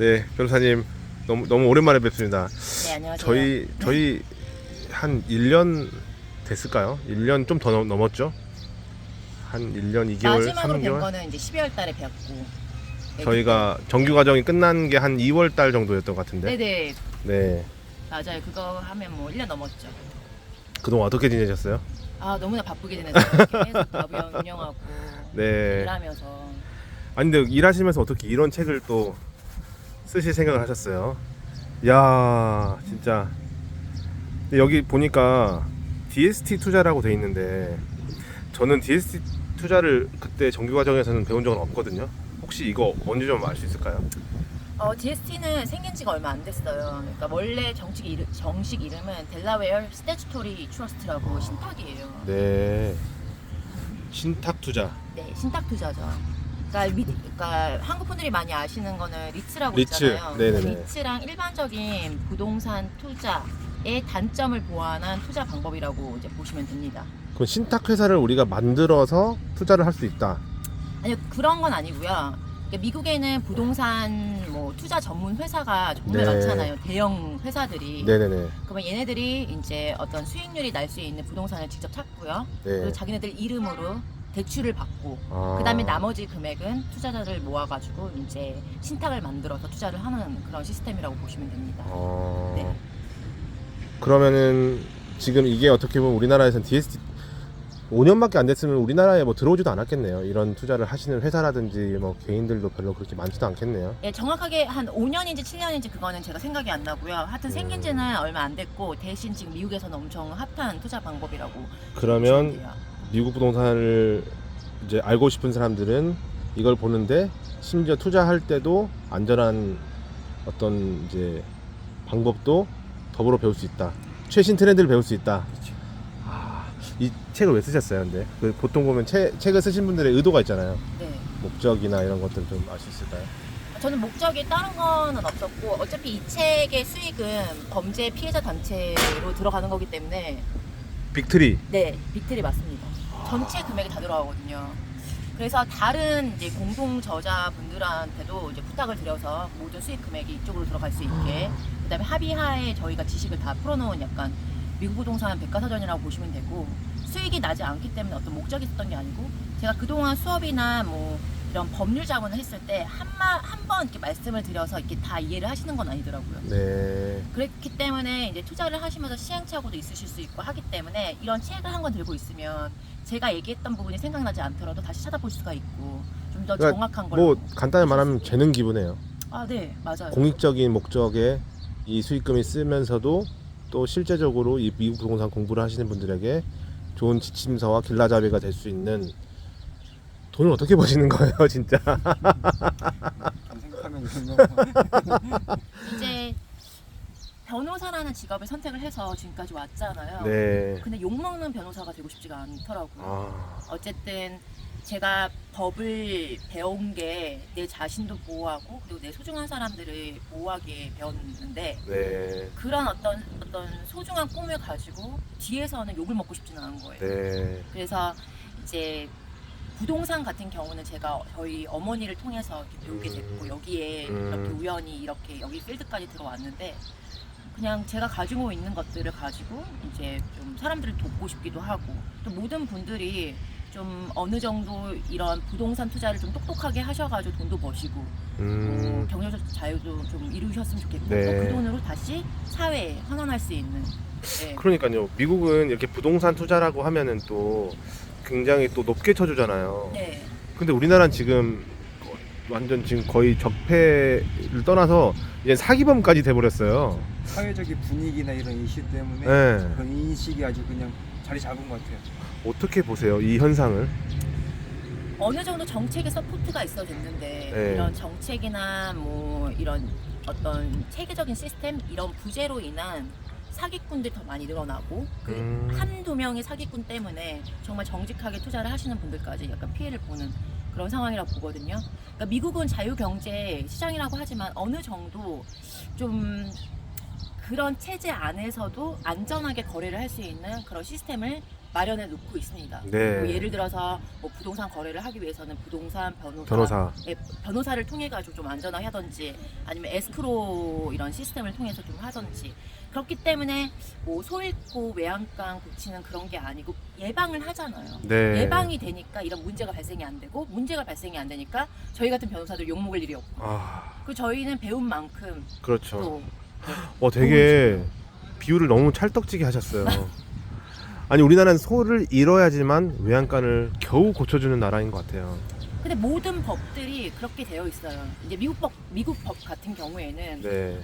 네, 변호사님 너무 오랜만에 뵙습니다. 네, 안녕하세요. 저희 한 1년 됐을까요? 1년 좀 더 넘었죠? 한 1년 2개월, 마지막으로 뵌 3개월? 거는 이제 12월 달에 뵙고. 네, 저희가 정규 과정이 끝난 게 한 2월 달 정도였던 것 같은데. 네네, 네. 맞아요. 그거 하면 뭐 1년 넘었죠. 그동안 어떻게 지내셨어요? 아, 너무나 바쁘게 지냈어요. 계속 밥 운영하고 네. 일하면서. 아니 근데 일하시면서 어떻게 이런 책을 또 쓰실 생각을 하셨어요? 야, 진짜. 근데 여기 보니까 DST 투자라고 돼 있는데 저는 DST 투자를 그때 정규 과정에서는 배운 적은 없거든요. 혹시 이거 뭔지 좀 알 수 있을까요? DST는 생긴 지가 얼마 안 됐어요. 그러니까 원래 정식 이름은 델라웨어 스태츄토리 트러스트라고 신탁이에요. 네. 신탁 투자. 네, 신탁 투자죠. 그러니까 한국 분들이 많이 아시는 거는 리츠라고 리츠. 있잖아요. 네네네. 리츠랑 일반적인 부동산 투자의 단점을 보완한 투자 방법이라고 이제 보시면 됩니다. 그럼 신탁 회사를 우리가 만들어서 투자를 할 수 있다. 아니요, 그런 건 아니고요. 그러니까 미국에는 부동산 뭐 투자 전문 회사가 정말 네. 많잖아요. 대형 회사들이. 네네네. 그러면 얘네들이 이제 어떤 수익률이 날 수 있는 부동산을 직접 찾고요. 그리고 네. 자기네들 이름으로 대출을 받고 아. 그다음에 나머지 금액은 투자자를 모아가지고 이제 신탁을 만들어서 투자를 하는 그런 시스템이라고 보시면 됩니다. 네. 그러면은 지금 이게 어떻게 보면 우리나라에선 DST 5년밖에 안 됐으면 우리나라에 뭐 들어오지도 않았겠네요. 이런 투자를 하시는 회사라든지 뭐 개인들도 별로 그렇게 많지도 않겠네요. 예, 정확하게 한 5년인지 7년인지 그거는 제가 생각이 안 나고요. 하여튼 생긴 지는 얼마 안 됐고 대신 지금 미국에서는 엄청 핫한 투자 방법이라고 그러면 보시면 돼요. 미국 부동산을 이제 알고 싶은 사람들은 이걸 보는데 심지어 투자할 때도 안전한 어떤 이제 방법도 더불어 배울 수 있다. 최신 트렌드를 배울 수 있다. 이 책을 왜 쓰셨어요? 근데 보통 보면 책을 쓰신 분들의 의도가 있잖아요. 네. 목적이나 이런 것들 좀 알 수 있을까요? 저는 목적이 다른 거는 없었고 어차피 이 책의 수익은 범죄 피해자 단체로 들어가는 거기 때문에 빅트리. 네, 빅틀이 맞습니다. 전체 금액이 다 들어가거든요. 그래서 다른 이제 공동 저자분들한테도 이제 부탁을 드려서 모든 수익 금액이 이쪽으로 들어갈 수 있게 그다음에 합의하에 저희가 지식을 다 풀어놓은 약간 미국 부동산 백과사전이라고 보시면 되고 수익이 나지 않기 때문에 어떤 목적이 있었던 게 아니고 제가 그동안 수업이나 뭐 이런 법률 자문을 했을 때 한 번 이렇게 말씀을 드려서 이렇게 다 이해를 하시는 건 아니더라고요. 네. 그렇기 때문에 이제 투자를 하시면서 시행착오도 있으실 수 있고 하기 때문에 이런 책을 한 권 들고 있으면 제가 얘기했던 부분이 생각나지 않더라도 다시 찾아볼 수가 있고 좀 더 그러니까 정확한 걸로. 뭐 간단히 말하면 재능 기부네요. 아, 네, 맞아요. 공익적인 목적에 이 수익금이 쓰면서도 또 실제적으로 이 미국 부동산 공부를 하시는 분들에게 좋은 지침서와 길라잡이가 될 수 있는. 돈을 어떻게 버시는 거예요, 진짜? 좀 생각하면 이런 이제 변호사라는 직업을 선택을 해서 지금까지 왔잖아요. 네. 근데 욕먹는 변호사가 되고 싶지가 않더라고요. 아, 어쨌든 제가 법을 배운 게 내 자신도 보호하고 그리고 내 소중한 사람들을 보호하기에 배웠는데 네. 그런 어떤 소중한 꿈을 가지고 뒤에서는 욕을 먹고 싶지는 않은 거예요. 네. 그래서 이제 부동산 같은 경우는 제가 저희 어머니를 통해서 이렇게 배우게 됐고 여기에 이렇게 우연히 이렇게 여기 필드까지 들어왔는데 그냥 제가 가지고 있는 것들을 가지고 이제 좀 사람들을 돕고 싶기도 하고 또 모든 분들이 좀 어느 정도 이런 부동산 투자를 좀 똑똑하게 하셔가지고 돈도 버시고 경제적 자유도 좀 이루셨으면 좋겠고 네. 또 그 돈으로 다시 사회에 환원할 수 있는. 네. 그러니까요. 미국은 이렇게 부동산 투자라고 하면은 또 굉장히 또 높게 쳐주잖아요. 네. 근데 우리나라는 지금 완전 지금 거의 적폐를 떠나서 이제 사기범까지 돼버렸어요. 사회적인 분위기나 이런 이슈 때문에 네. 그런 인식이 아주 그냥 자리 잡은 것 같아요. 어떻게 보세요, 이 현상을? 어느 정도 정책에 서포트가 있어 됐는데 네. 이런 정책이나 뭐 이런 어떤 체계적인 시스템 이런 부재로 인한 사기꾼들이 더 많이 늘어나고 그 한두 명의 사기꾼 때문에 정말 정직하게 투자를 하시는 분들까지 약간 피해를 보는 그런 상황이라고 보거든요. 그러니까 미국은 자유경제 시장이라고 하지만 어느 정도 좀 그런 체제 안에서도 안전하게 거래를 할 수 있는 그런 시스템을 마련해 놓고 있습니다. 네. 뭐 예를 들어서 뭐 부동산 거래를 하기 위해서는 부동산 변호사. 변호사를 통해 가지고 좀 안전하게 하든지 아니면 에스크로 이런 시스템을 통해서 좀 하든지 그렇기 때문에 뭐 소잃고 외양간 고치는 그런 게 아니고 예방을 하잖아요. 네. 예방이 되니까 이런 문제가 발생이 안 되고 문제가 발생이 안 되니까 저희 같은 변호사들 욕먹을 일이 없고 그 저희는 배운 만큼 그렇죠. 또 되게 비유를 너무 찰떡지게 하셨어요. 아니 우리나라는 소를 잃어야지만 외양간을 겨우 고쳐주는 나라인 것 같아요. 근데 모든 법들이 그렇게 되어 있어요. 이제 미국 법 같은 경우에는 네.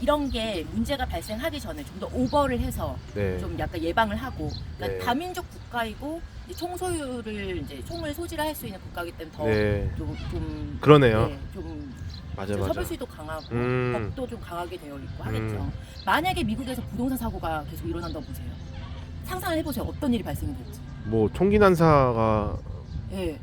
이런 게 문제가 발생하기 전에 좀 더 오버를 해서 네. 좀 약간 예방을 하고 그러니까 네. 다민족 국가이고 이제 총 소유를 이제 총을 소지를 할 수 있는 국가이기 때문에 더 네. 좀 그러네요. 네, 좀 맞아 좀 맞아. 서비스도 강하고 음. 법도 좀 강하게 되어 있고 하겠죠. 음. 만약에 미국에서 부동산 사고가 계속 일어난다고 보세요. 상상을 해보세요. 어떤 일이 발생이 될지. 뭐 총기 난사가 네.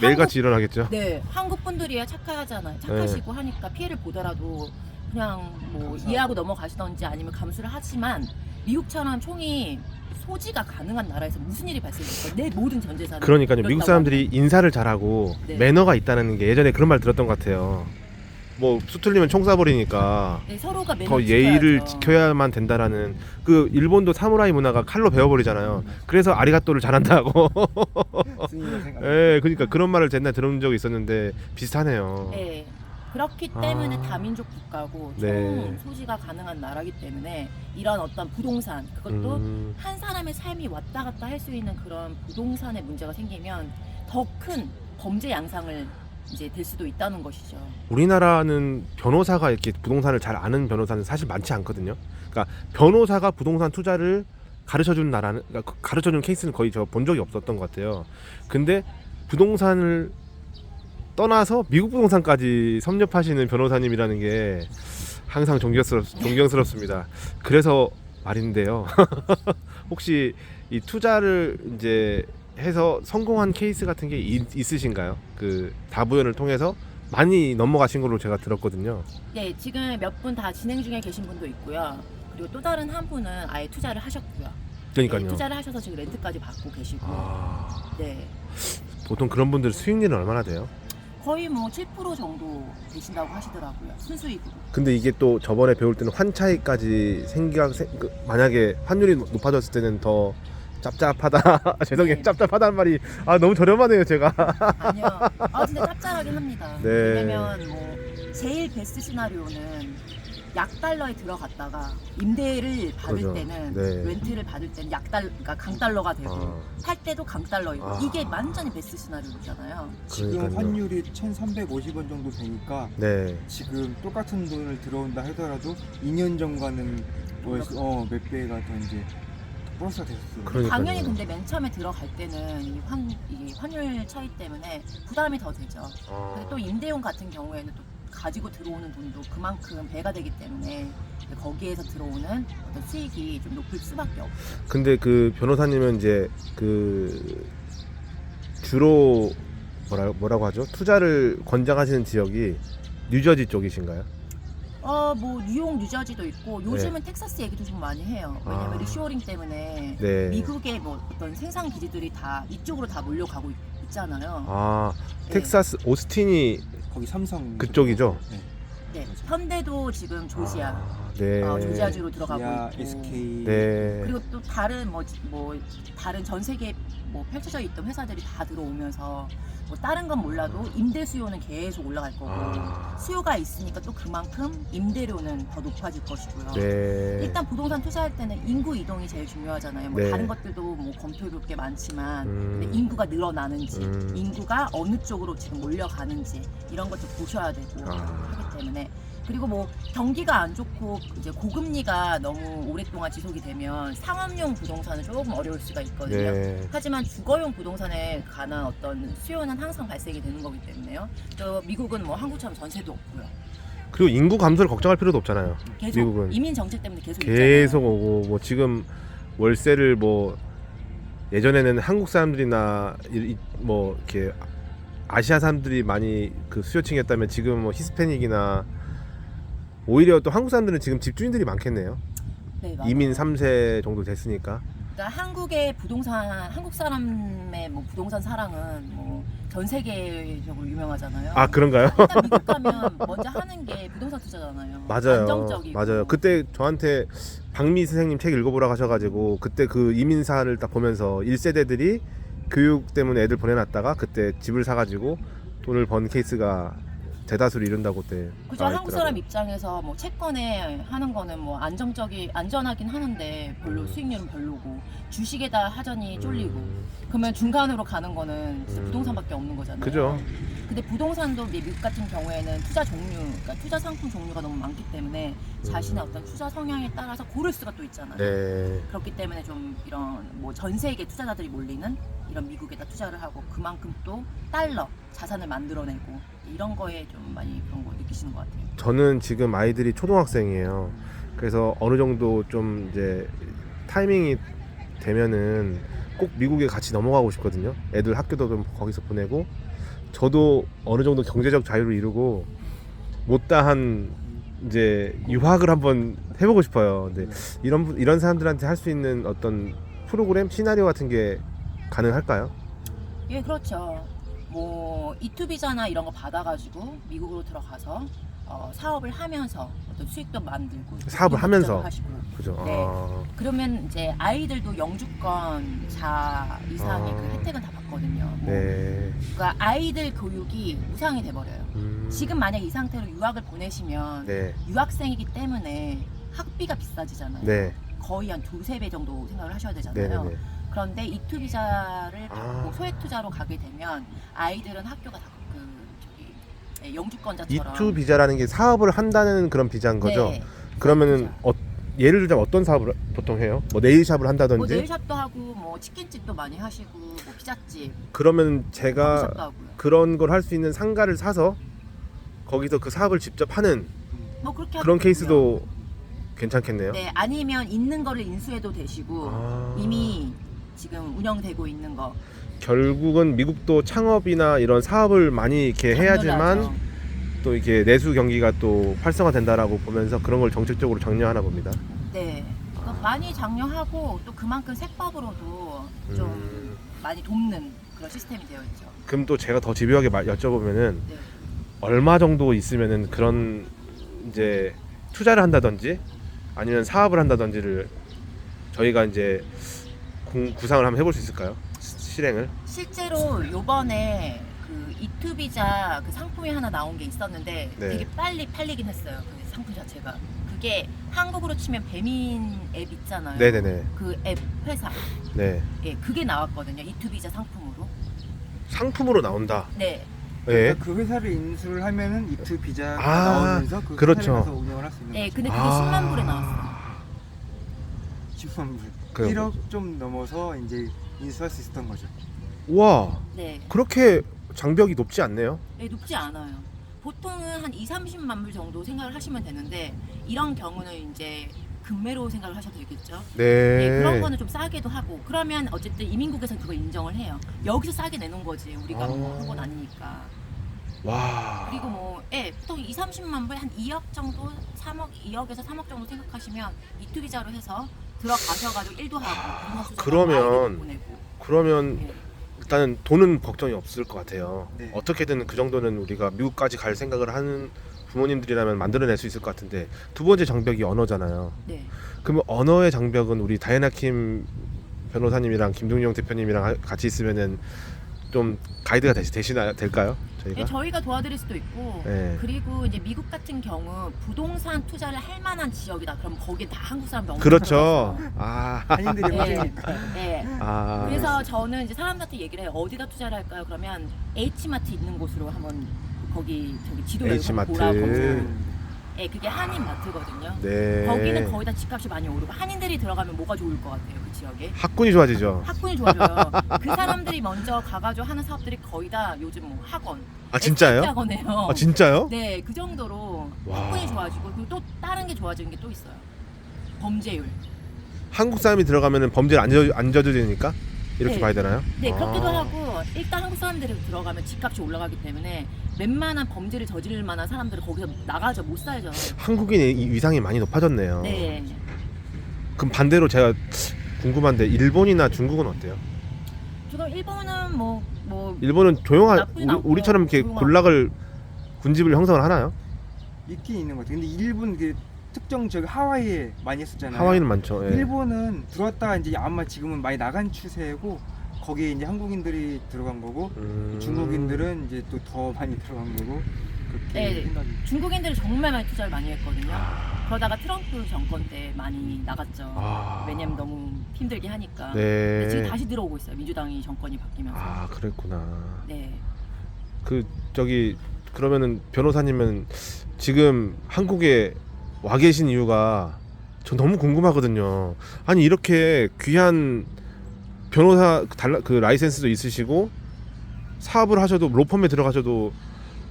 매일같이 일어나겠죠. 네, 한국 분들이야 착하잖아요. 착하시고 하니까 피해를 보더라도 그냥 뭐 이해하고 넘어가시던지 아니면 감수를 하지만 미국처럼 총이 소지가 가능한 나라에서 무슨 일이 발생할까요? 내 모든 전 재산을 그러니까요. 미국 잃었다고 사람들이 인사를 잘하고 네. 매너가 있다는 게 예전에 그런 말 들었던 것 같아요. 뭐 수틀리면 총 쏴버리니까 네, 서로가 매너 더 예의를 지켜야죠. 지켜야만 된다라는 그 일본도 사무라이 문화가 칼로 베어버리잖아요. 그래서 아리가또를 잘한다고. 스님의 생각. 예, 그러니까 그런 말을 옛날에 들은 적이 있었는데 비슷하네요. 네. 그렇기 때문에 아. 다민족 국가고 총 네. 소지가 가능한 나라기 때문에 이런 어떤 부동산 그것도 음, 한 사람의 삶이 왔다 갔다 할 수 있는 그런 부동산에 문제가 생기면 더 큰 범죄 양상을 이제 될 수도 있다는 것이죠. 우리나라는 변호사가 이렇게 부동산을 잘 아는 변호사는 사실 많지 않거든요. 그러니까 변호사가 부동산 투자를 가르쳐주는 나라는 그러니까 가르쳐주는 케이스는 거의 저 본 적이 없었던 것 같아요. 근데 부동산을 떠나서 미국 부동산까지 섭렵하시는 변호사님이라는 게 항상 존경스럽습니다. 그래서 말인데요. 혹시 이 투자를 이제 해서 성공한 케이스 같은 게 있으신가요? 그 다부연을 통해서 많이 넘어가신 걸로 제가 들었거든요. 네, 지금 몇 분 다 진행 중에 계신 분도 있고요. 그리고 또 다른 한 분은 아예 투자를 하셨고요. 그러니까요. 네, 투자를 하셔서 지금 렌트까지 받고 계시고, 아, 네, 보통 그런 분들 수익률은 얼마나 돼요? 거의 뭐 7% 정도 되신다고 하시더라고요. 순수익으로. 근데 이게 또 저번에 배울 때는 환차익까지 만약에 환율이 높아졌을 때는 더 짭짭하다. 죄송해요. 네. 짭짭하다는 말이 너무 저렴하네요, 제가. 아니요. 진짜 짭짤하긴 합니다. 네. 왜냐면 뭐 제일 베스트 시나리오는 약달러에 들어갔다가 임대를 받을 그죠. 때는 네. 렌트를 받을 때는 그러니까 강달러가 되고 아, 팔 때도 강달러이고 아. 이게 완전히 베스트 시나리오잖아요. 지금 그러니까요. 환율이 1,350원 정도 되니까 네. 지금 똑같은 돈을 들어온다 하더라도 2년 전과는 몇 배가 더 이제 플러스가 됐었어요. 그러니까요. 당연히 근데 맨 처음에 들어갈 때는 이 환율 차이 때문에 부담이 더 되죠. 근데 또 임대용 같은 경우에는 또 가지고 들어오는 돈도 그만큼 배가 되기 때문에 거기에서 들어오는 어떤 수익이 좀 높을 수밖에 없어요. 근데 그 변호사님은 이제 그 주로 뭐라고 하죠? 투자를 권장하시는 지역이 뉴저지 쪽이신가요? 뭐 뉴욕, 뉴저지도 있고 요즘은 텍사스 얘기도 좀 많이 해요. 왜냐면 아. 리쇼어링 때문에 네. 미국의 뭐 어떤 생산 기지들이 다 이쪽으로 다 몰려가고 있잖아요. 아, 네. 텍사스 오스틴이 거기 삼성 그쪽이죠? 네. 네, 현대도 지금 조지아, 네. 조지아주로 들어가고 기아, 있고. SK. 네. 그리고 또 다른 다른 전 세계 펼쳐져 있던 회사들이 다 들어오면서 뭐 다른 건 몰라도 임대 수요는 계속 올라갈 거고 아. 수요가 있으니까 또 그만큼 임대료는 더 높아질 것이고요. 네. 일단 부동산 투자할 때는 인구 이동이 제일 중요하잖아요. 뭐 네. 다른 것들도 뭐 검토해볼 게 많지만 근데 음. 인구가 늘어나는지 인구가 어느 쪽으로 지금 몰려가는지 이런 것도 보셔야 되고 아. 하기 때문에 그리고 뭐 경기가 안 좋고 이제 고금리가 너무 오랫동안 지속이 되면 상업용 부동산은 조금 어려울 수가 있거든요. 네. 하지만 주거용 부동산에 관한 어떤 수요는 항상 발생이 되는 거기 때문에요. 또 미국은 뭐 한국처럼 전세도 없고요. 그리고 인구 감소를 걱정할 필요도 없잖아요. 계속 미국은 이민 정책 때문에 계속 계속 있잖아요. 오고 뭐 지금 월세를 뭐 예전에는 한국 사람들이나 뭐 이렇게 아시아 사람들이 많이 그 수요층이었다면 지금 뭐 히스패닉이나 오히려 또 한국 사람들은 지금 집주인들이 많겠네요. 네, 맞아요. 이민 3세 정도 됐으니까. 그러니까 한국의 부동산, 한국 사람의 뭐 부동산 사랑은 뭐 전 세계적으로 유명하잖아요. 아 그런가요? 일단 미국 가면 먼저 하는 게 부동산 투자잖아요. 맞아요. 안정적이고. 맞아요. 그때 저한테 박미 선생님 책 읽어보라고 하셔가지고 그때 그 이민사를 딱 보면서 1세대들이 교육 때문에 애들 보내놨다가 그때 집을 사가지고 돈을 번 케이스가 대다수를 이룬다고 그때 그죠. 나와 한국 사람 있더라고요. 입장에서 뭐 채권에 하는 거는 뭐 안전하긴 하는데 별로 수익률은 별로고 주식에다 하자니 쫄리고 그러면 중간으로 가는 거는 진짜 부동산밖에 없는 거잖아요. 그죠. 근데 부동산도 미국 같은 경우에는 투자 종류, 그러니까 투자 상품 종류가 너무 많기 때문에 자신의 어떤 투자 성향에 따라서 고를 수가 또 있잖아요. 네. 그렇기 때문에 좀 이런 뭐 전 세계 투자자들이 몰리는 이런 미국에다 투자를 하고 그만큼 또 달러 자산을 만들어내고 이런 거에 좀 많이 그런 거 느끼시는 것 같아요. 저는 지금 아이들이 초등학생이에요. 그래서 어느 정도 좀 이제 타이밍이 되면은 꼭 미국에 같이 넘어가고 싶거든요. 애들 학교도 좀 거기서 보내고 저도 어느 정도 경제적 자유를 이루고 못다한 이제 유학을 한번 해보고 싶어요. 근데 이런 사람들한테 할 수 있는 어떤 프로그램 시나리오 같은 게 가능할까요? 예, 그렇죠. 뭐 이투 비자나 이런 거 받아가지고 미국으로 들어가서 사업을 하면서 어떤 수익도 만들고 사업을 투자도 하면서. 하시고. 그죠? 네. 아, 그러면 이제 아이들도 영주권자 이상의 그 혜택은 다 받거든요. 뭐 네. 그러니까 아이들 교육이 무상이 돼버려요. 음, 지금 만약 이 상태로 유학을 보내시면 네. 유학생이기 때문에 학비가 비싸지잖아요. 네. 거의 한 2-3배 정도 생각을 하셔야 되잖아요. 네네네. 그런데 이투 비자를 받고 아. 소액 투자로 가게 되면 아이들은 학교가 다 영주권자처럼 이투 비자라는 게 사업을 한다는 그런 비자인 거죠? 네. 그러면은 예를 들자면 어떤 사업을 보통 해요? 뭐 네일샵을 한다든지? 뭐 네일샵도 하고 뭐 치킨집도 많이 하시고 뭐 피자집, 그러면 제가 커피숍도 하고요. 그런 걸 할 수 있는 상가를 사서 거기서 그 사업을 직접 하는 뭐 그렇게 그런 하거든요. 케이스도 괜찮겠네요. 네, 아니면 있는 거를 인수해도 되시고 아. 이미 지금 운영되고 있는 거 결국은 미국도 창업이나 이런 사업을 많이 이렇게 해야지만 당연하죠. 또 이렇게 내수 경기가 또 활성화된다라고 보면서 그런 걸 정책적으로 장려하나 봅니다. 네, 그러니까 많이 장려하고 또 그만큼 세법으로도 좀 많이 돕는 그런 시스템이 되어 있죠. 그럼 또 제가 더 집요하게 여쭤보면은 네. 얼마 정도 있으면은 그런 이제 투자를 한다든지 아니면 사업을 한다든지를 저희가 이제 구상을 한번 해볼 수 있을까요? 실행을? 실제로 요번에 그 이투 비자 그 상품이 하나 나온 게 있었는데 네. 되게 빨리 팔리긴 했어요. 그 상품 자체가. 그게 한국으로 치면 배민 앱 있잖아요. 네네네. 그 앱 회사. 네. 예, 그게 나왔거든요. 이투 비자 상품으로. 상품으로 나온다. 네. 예. 그 회사를 인수를 하면은 이투 비자가 아, 나오면서 그 그렇죠. 회사를 가서 운영을 할 수 있는 네, 거죠. 근데 그게 10만 불에 나왔어요. 10만 불. 그래요. 1억 좀 넘어서 이제 인수할 수 있었던 거죠. 와, 네. 그렇게 장벽이 높지 않네요. 네, 높지 않아요. 보통은 한 2-30만 불 정도 생각을 하시면 되는데 이런 경우는 이제 금매로 생각을 하셔도 되겠죠. 네. 네, 그런 거는 좀 싸게도 하고 그러면 어쨌든 이민국에서는 그걸 인정을 해요. 여기서 싸게 내는 거지 우리가 뭐 한 건 아니니까. 와. 그리고 뭐 보통 2-30만 불 한 2억 정도 3억 2억에서 3억 정도 생각하시면 이투 비자로 해서 들어가셔가지고 일도 하고 그러면 그러면 네. 일단은 돈은 걱정이 없을 것 같아요. 네. 어떻게든 그 정도는 우리가 미국까지 갈 생각을 하는 부모님들이라면 만들어낼 수 있을 것 같은데 두 번째 장벽이 언어잖아요. 네. 그러면 언어의 장벽은 우리 다이애나 킴 변호사님이랑 김동영 대표님이랑 같이 있으면은 좀 가이드가 되시나 될까요? 네, 저희가? 저희가 도와드릴 수도 있고 네. 그리고 이제 미국 같은 경우 부동산 투자를 할 만한 지역이다. 그럼 거기에 다 한국 사람들 엄청 그렇죠. 들어가서. 아. 한인들이 네. 많으니까. 네. 아. 그래서 저는 이제 사람들한테 얘기를 해요. 어디다 투자를 할까요? 그러면 H마트 있는 곳으로 한번 거기 저기 지도를 H마트. 보라고. 네, 그게 한인 마트거든요. 네. 거기는 거의 다 집값이 많이 오르고 한인들이 들어가면 뭐가 좋을 것 같아요, 그 지역에? 학군이 좋아지죠. 학군이 좋아져요. 그 사람들이 먼저 가가지고 하는 사업들이 거의 다 요즘 뭐 학원, 아 진짜요? 학원이에요. 아 진짜요? 네, 그 정도로 와. 학군이 좋아지고 그리고 또 다른 게 좋아지는 게 또 있어요. 범죄율. 한국 사람이 들어가면은 범죄를 안 저지르니까 이렇게 네. 봐야 되나요? 네, 그렇기도 아. 하고 일단 한국 사람들이 들어가면 집값이 올라가기 때문에 웬만한 범죄를 저지를 만한 사람들은 거기서 나가죠, 못 살죠. 한국인의 이 위상이 많이 높아졌네요. 네, 그럼 반대로 제가 궁금한데 일본이나 중국은 어때요? 지금 일본은 뭐 일본은 나쁘진 않고 우리처럼 이렇게 조용하고. 군락을 군집을 형성을 하나요? 있긴 있는 것 같아요. 근데 일본 그 특정 저기 하와이에 많이 했었잖아요. 하와이는 많죠. 예. 일본은 들어왔다가 이제 아마 지금은 많이 나간 추세고 거기에 이제 한국인들이 들어간 거고 중국인들은 이제 또 더 많이 들어간 거고 그렇게 네. 생각이. 중국인들이 정말 많이 투자를 많이 했거든요. 그러다가 트럼프 정권 때 많이 나갔죠. 아. 왜냐면 너무 힘들게 하니까. 네. 근데 지금 다시 들어오고 있어요. 민주당이 정권이 바뀌면서. 아, 그랬구나. 네. 그 저기 그러면은 변호사님은 지금 한국에 와 계신 이유가 저 너무 궁금하거든요. 아니 이렇게 귀한 변호사 그 라이센스도 있으시고 사업을 하셔도 로펌에 들어가셔도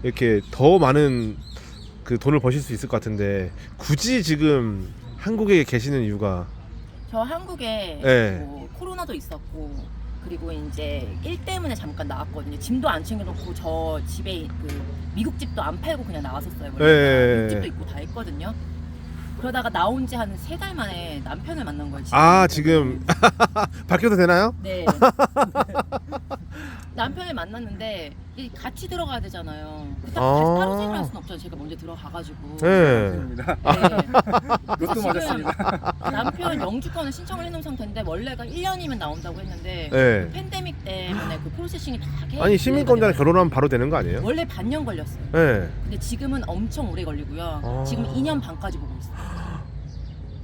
이렇게 더 많은 그 돈을 버실 수 있을 것 같은데 굳이 지금 한국에 계시는 이유가 저 한국에 네. 뭐 코로나도 있었고 그리고 이제 일 때문에 잠깐 나왔거든요. 짐도 안 챙겨놓고 저 집에 그 미국 집도 안 팔고 그냥 나왔었어요. 원래 네. 미국 집도 있고 다 했거든요. 그러다가 나온 지 한 3달 만에 남편을 만난 거예요. 아 지금 밝혀도 되나요? 네. 남편을 만났는데 이 같이 들어가야 되잖아요. 그렇다고 아. 따로 생활할 수는 없잖아요. 제가 먼저 들어가가지고. 네. 맞습니다. 네. 로또 지금 맞았습니다. 남편 영주권을 신청을 해놓은 상태인데 원래가 1년이면 나온다고 했는데 네. 팬데믹 때문에 그 프로세싱이 다 아니 시민권자랑 결혼하면 바로 되는 거 아니에요? 원래 반년 걸렸어요. 네. 근데 지금은 엄청 오래 걸리고요. 아. 지금 2년 반까지 보고 있어요.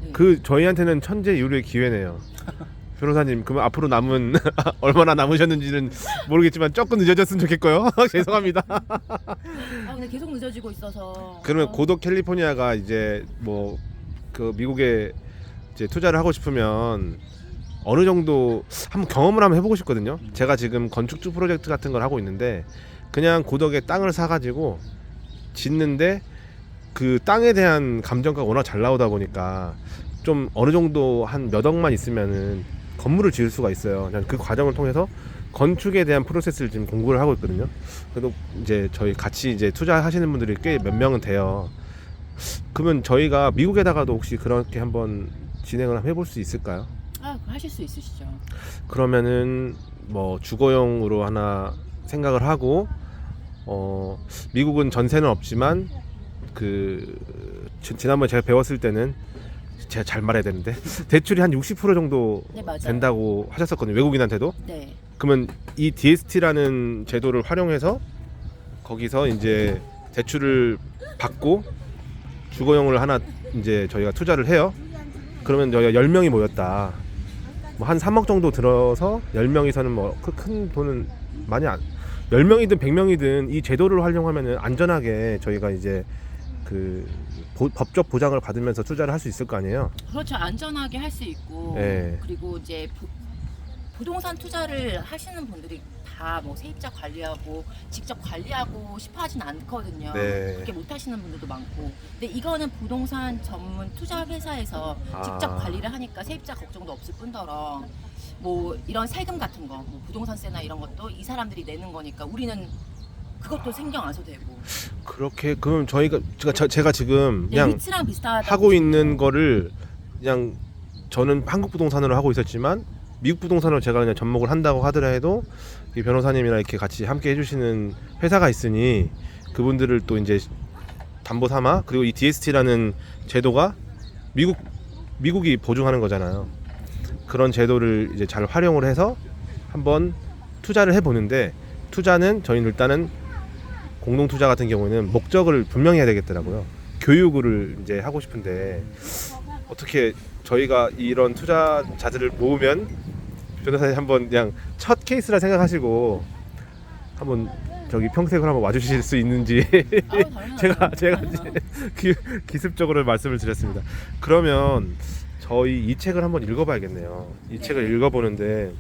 네. 그 저희한테는 천재 유료의 기회네요. 변호사님, 그러면 앞으로 남은 얼마나 남으셨는지는 모르겠지만 조금 늦어졌으면 좋겠고요. 죄송합니다. 근데 계속 늦어지고 있어서. 그러면 고독 캘리포니아가 이제 뭐 그 미국에 이제 투자를 하고 싶으면 어느 정도 한번 경험을 한번 해보고 싶거든요. 제가 지금 건축주 프로젝트 같은 걸 하고 있는데 그냥 고덕에 땅을 사가지고 짓는데 그 땅에 대한 감정가가 워낙 잘 나오다 보니까 좀 어느 정도 한 몇 억만 있으면은 건물을 지을 수가 있어요. 그냥 그 과정을 통해서 건축에 대한 프로세스를 지금 공부를 하고 있거든요. 그래도 이제 저희 같이 이제 투자하시는 분들이 꽤 몇 명은 돼요. 그러면 저희가 미국에다가도 혹시 그렇게 한번 진행을 한번 해볼 수 있을까요? 하실 수 있으시죠. 그러면은 뭐 주거용으로 하나 생각을 하고 미국은 전세는 없지만 그 지난번에 제가 배웠을 때는 제가 잘 말해야 되는데 대출이 한 60% 정도 네, 맞아요. 된다고 하셨었거든요. 외국인한테도. 네. 그러면 이 DST라는 제도를 활용해서 거기서 이제 대출을 받고 주거용을 하나 이제 저희가 투자를 해요. 그러면 저희가 10명이 모였다. 뭐 한 3억 정도 들어서 10명이서는 뭐 큰 돈은 많이 안 10명이든 100명이든 이 제도를 활용하면은 안전하게 저희가 이제 그 법적 보장을 받으면서 투자를 할 수 있을 거 아니에요. 그렇죠. 안전하게 할 수 있고 네. 그리고 이제 부동산 투자를 하시는 분들이 다 뭐 세입자 관리하고 직접 관리하고 싶어 하진 않거든요. 네. 그렇게 못 하시는 분들도 많고. 근데 이거는 부동산 전문 투자 회사에서 직접 관리를 하니까 세입자 걱정도 없을 뿐더러 뭐 이런 세금 같은 거, 뭐 부동산세나 이런 것도 이 사람들이 내는 거니까 우리는 그것도 신경 안 써도 되고. 그렇게 그럼 제가 지금 네, 그냥 리츠랑 비슷하다고 하고 보시면 있는 돼요. 거를 그냥 저는 한국 부동산으로 하고 있었지만 미국 부동산으로 제가 그냥 접목을 한다고 하더라도 이 변호사님이랑 이렇게 같이 함께 해주시는 회사가 있으니 그분들을 또 이제 담보 삼아 그리고 이 DST라는 제도가 미국이 보증하는 거잖아요. 그런 제도를 이제 잘 활용을 해서 한번 투자를 해보는데 투자는 저희는 일단은 공동 투자 같은 경우는 목적을 분명히 해야 되겠더라고요. 교육을 이제 하고 싶은데 어떻게 저희가 이런 투자자들을 모으면 변호사님 한번 그냥 첫 케이스라 생각하시고 한번 저기 평택을 한번 와주실 수 있는지 당연하죠. 제가 이제 기습적으로 말씀을 드렸습니다. 그러면 저희 이 책을 한번 읽어봐야겠네요. 이 책을 읽어보는데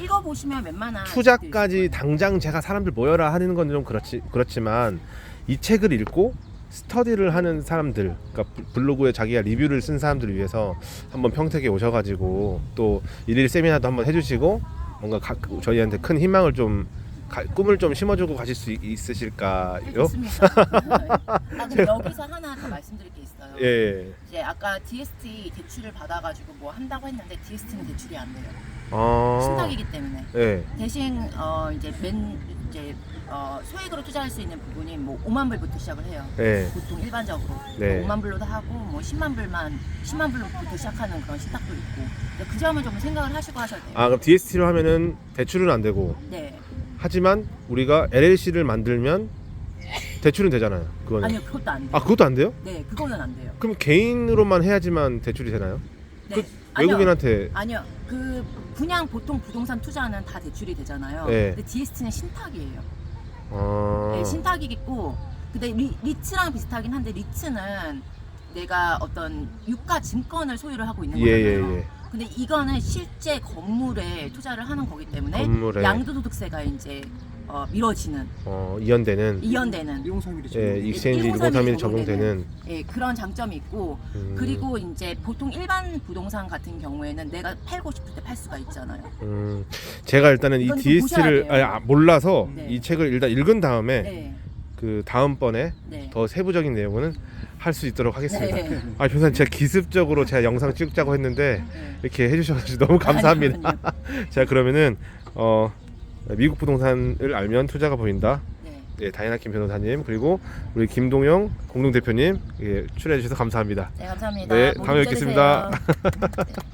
읽어보시면 웬만한 투자까지 당장 제가 사람들 모여라 하는 건 좀 그렇지만 이 책을 읽고 스터디를 하는 사람들, 그러니까 블로그에 자기가 리뷰를 쓴 사람들을 위해서 한번 평택에 오셔가지고 또 일일 세미나도 한번 해주시고 뭔가 저희한테 큰 희망을 좀 꿈을 좀 심어주고 가실 수 있으실까요? 좋습니다. 아, 근데 여기서 하나 더 말씀드릴 게 있어요. 예. 이제 아까 DST 대출을 받아가지고 뭐 한다고 했는데 DST는 대출이 안 돼요. 아. 신탁이기 때문에. 예. 대신 이제 소액으로 투자할 수 있는 부분이 뭐 5만 불부터 시작을 해요. 예. 보통 일반적으로 네. 5만 불로도 하고 뭐 10만 불부터 시작하는 그런 신탁도 있고. 근데 그 점은 좀 생각을 하시고 하셔야 돼요. 아 그럼 DST로 하면은 대출은 안 되고 네. 하지만 우리가 LLC를 만들면 대출은 되잖아요. 그거는. 아니요, 그것도 안 돼요. 아 그것도 안 돼요? 네, 그거는 안 돼요. 그럼 개인으로만 해야지만 대출이 되나요? 네. 그 외국인한테 아니요. 그냥 보통 부동산 투자는 다 대출이 되잖아요. 네. 근데 DST는 신탁이에요. 아. 네, 신탁이겠고, 근데 리츠랑 비슷하긴 한데 리츠는 내가 어떤 유가 증권을 소유를 하고 있는 거잖아요. 예. 근데 이거는 실제 건물에 투자를 하는 거기 때문에 건물에. 양도소득세가 이제 미뤄지는 이연되는 이연되는 1031이 예, 지금 익스체인지 1031 1031 적용되는 예, 그런 장점이 있고 그리고 이제 보통 일반 부동산 같은 경우에는 내가 팔고 싶을 때 팔 수가 있잖아요. 제가 일단은 이 이건 좀 DST를 보셔야 돼요. 몰라서 네. 이 책을 일단 읽은 다음에 네, 그 다음번에 네. 더 세부적인 내용은 할 수 있도록 하겠습니다. 네. 아 변호사님 제가 기습적으로 제가 영상 찍자고 했는데 네. 이렇게 해주셔서 너무 감사합니다. 아니요. 자 그러면은 미국 부동산을 알면 투자가 보인다. 네. 예, 다이나 김 변호사님 그리고 우리 김동영 공동대표님 예, 출연해 주셔서 감사합니다. 네, 감사합니다. 네, 모두 다음에 잘 뵙겠습니다. 되세요. 네.